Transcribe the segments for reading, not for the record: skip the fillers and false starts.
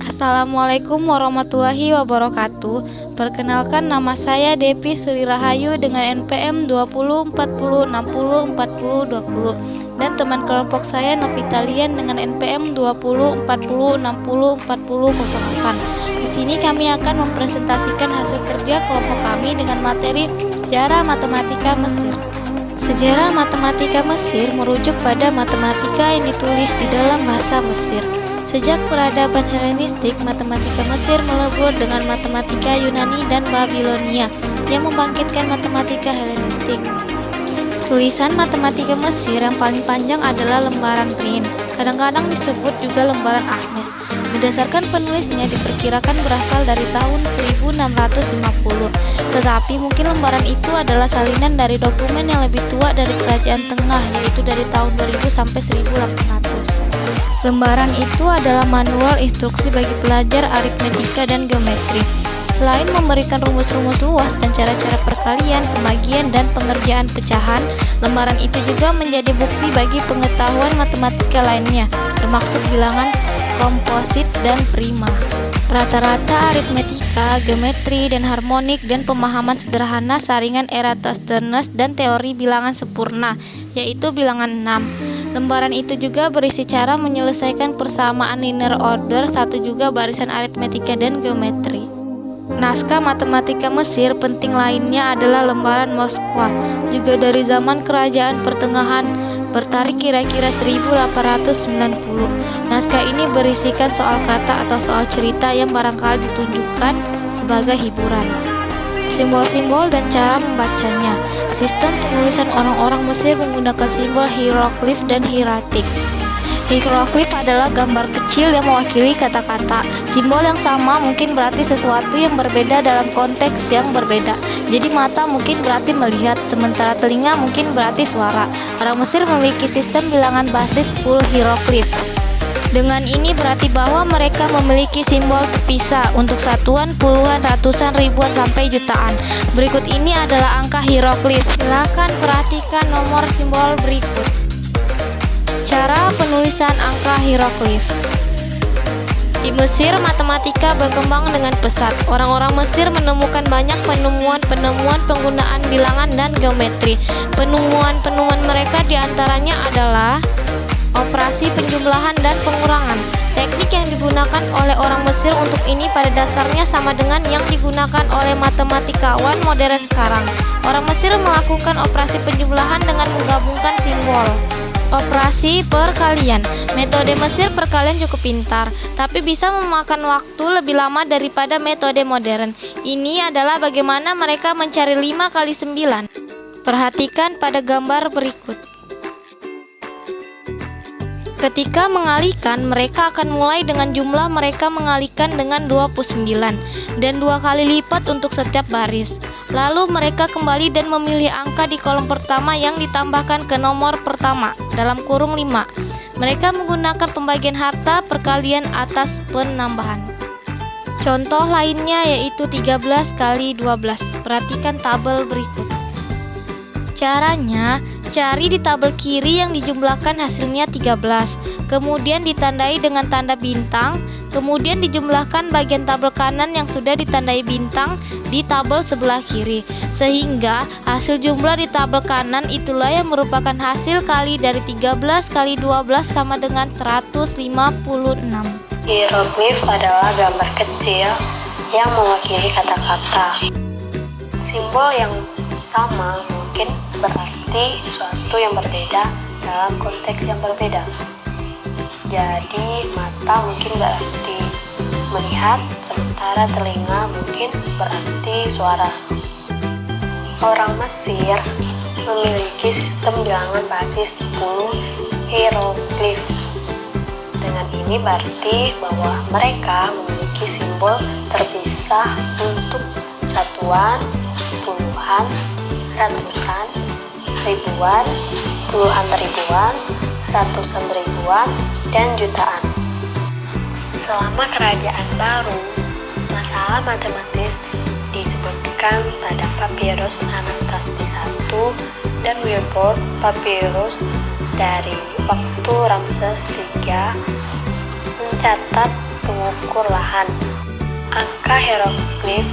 Assalamualaikum warahmatullahi wabarakatuh. Perkenalkan, nama saya Depi Sri Rahayu dengan NPM 2040604020 dan teman kelompok saya Novitalian dengan NPM 2040604008. Di sini kami akan mempresentasikan hasil kerja kelompok kami dengan materi Sejarah Matematika Mesir. Sejarah matematika Mesir merujuk pada matematika yang ditulis di dalam bahasa Mesir. Sejak peradaban Helenistik, matematika Mesir melebur dengan matematika Yunani dan Babilonia yang membangkitkan matematika Helenistik. Tulisan matematika Mesir yang paling panjang adalah lembaran Rin, kadang-kadang disebut juga lembaran Ahmes. Berdasarkan penulisnya diperkirakan berasal dari tahun 1650, tetapi mungkin lembaran itu adalah salinan dari dokumen yang lebih tua dari Kerajaan Tengah, yaitu dari tahun 2000 sampai 1800. Lembaran itu adalah manual instruksi bagi pelajar aritmetika dan geometri. Selain memberikan rumus-rumus luas dan cara-cara perkalian, pembagian, dan pengerjaan pecahan, lembaran itu juga menjadi bukti bagi pengetahuan matematika lainnya, termasuk bilangan komposit dan prima. Rata-rata aritmetika, geometri, dan harmonik, dan pemahaman sederhana saringan Eratosthenes dan teori bilangan sempurna, yaitu bilangan 6. Lembaran itu juga berisi cara menyelesaikan persamaan linear order, satu juga barisan aritmetika dan geometri. Naskah matematika Mesir penting lainnya adalah lembaran Moskwa, juga dari zaman Kerajaan Pertengahan, bertarik kira-kira 1890. Naskah ini berisikan soal kata atau soal cerita yang barangkali ditunjukkan sebagai hiburan. Simbol-simbol dan cara membacanya. Sistem penulisan orang-orang Mesir menggunakan simbol hieroglif dan hieratik. Hieroglif adalah gambar kecil yang mewakili kata-kata. Simbol yang sama mungkin berarti sesuatu yang berbeda dalam konteks yang berbeda. Jadi mata mungkin berarti melihat, sementara telinga mungkin berarti suara. Orang Mesir memiliki sistem bilangan basis full hieroglif. Dengan ini berarti bahwa mereka memiliki simbol terpisah untuk satuan, puluhan, ratusan, ribuan, sampai jutaan. Berikut ini adalah angka hieroglif. Silakan perhatikan nomor simbol berikut. Cara penulisan angka hieroglif. Di Mesir, matematika berkembang dengan pesat. Orang-orang Mesir menemukan banyak penemuan penggunaan bilangan dan geometri. Penemuan mereka diantaranya adalah operasi penjumlahan dan pengurangan. Teknik yang digunakan oleh orang Mesir untuk ini pada dasarnya sama dengan yang digunakan oleh matematikawan modern sekarang. Orang Mesir melakukan operasi penjumlahan dengan menggabungkan simbol. Operasi perkalian. Metode Mesir perkalian cukup pintar, tapi bisa memakan waktu lebih lama daripada metode modern. Ini adalah bagaimana mereka mencari 5 kali 9. Perhatikan pada gambar berikut. Ketika mengalihkan, mereka akan mulai dengan jumlah mereka mengalihkan dengan 29 dan 2 kali lipat untuk setiap baris. Lalu mereka kembali dan memilih angka di kolom pertama yang ditambahkan ke nomor pertama dalam kurung 5. Mereka menggunakan pembagian harta perkalian atas penambahan. Contoh lainnya yaitu 13 kali 12. Perhatikan tabel berikut. Caranya, cari di tabel kiri yang dijumlahkan hasilnya 13, kemudian ditandai dengan tanda bintang, kemudian dijumlahkan bagian tabel kanan yang sudah ditandai bintang di tabel sebelah kiri, sehingga hasil jumlah di tabel kanan itulah yang merupakan hasil kali dari 13 kali 12 sama dengan 156. Hieroglif adalah gambar kecil yang mewakili kata-kata. Simbol yang sama mungkin berarti sesuatu yang berbeda dalam konteks yang berbeda. Jadi mata mungkin berarti melihat, sementara telinga mungkin berarti suara. Orang Mesir memiliki sistem bilangan basis 10 hieroglif. Dengan ini berarti bahwa mereka memiliki simbol terpisah untuk satuan, puluhan, ratusan, ribuan, puluhan ribuan, ratusan ribuan, dan jutaan. Selama Kerajaan Baru, masalah matematis disebutkan pada Papirus Anastasi I dan Wilbur Papirus dari waktu Ramses III mencatat pengukur lahan. Angka hieroglif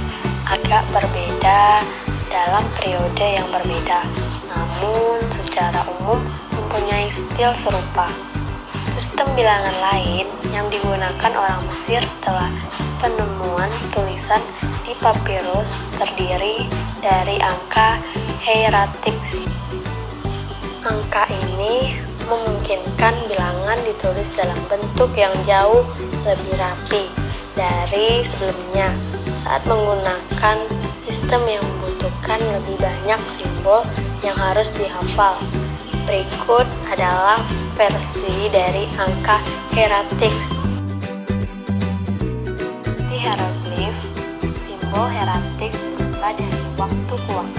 agak berbeda dalam periode yang berbeda, namun secara umum mempunyai stil serupa. Sistem bilangan lain yang digunakan orang Mesir setelah penemuan tulisan di papirus terdiri dari angka hieratik. Angka ini memungkinkan bilangan ditulis dalam bentuk yang jauh lebih rapi dari sebelumnya saat menggunakan sistem yang membutuhkan lebih banyak simbol yang harus dihafal. Berikut adalah versi dari angka hieratik. Di hieroglif, simbol hieratik berubah dari waktu ke waktu.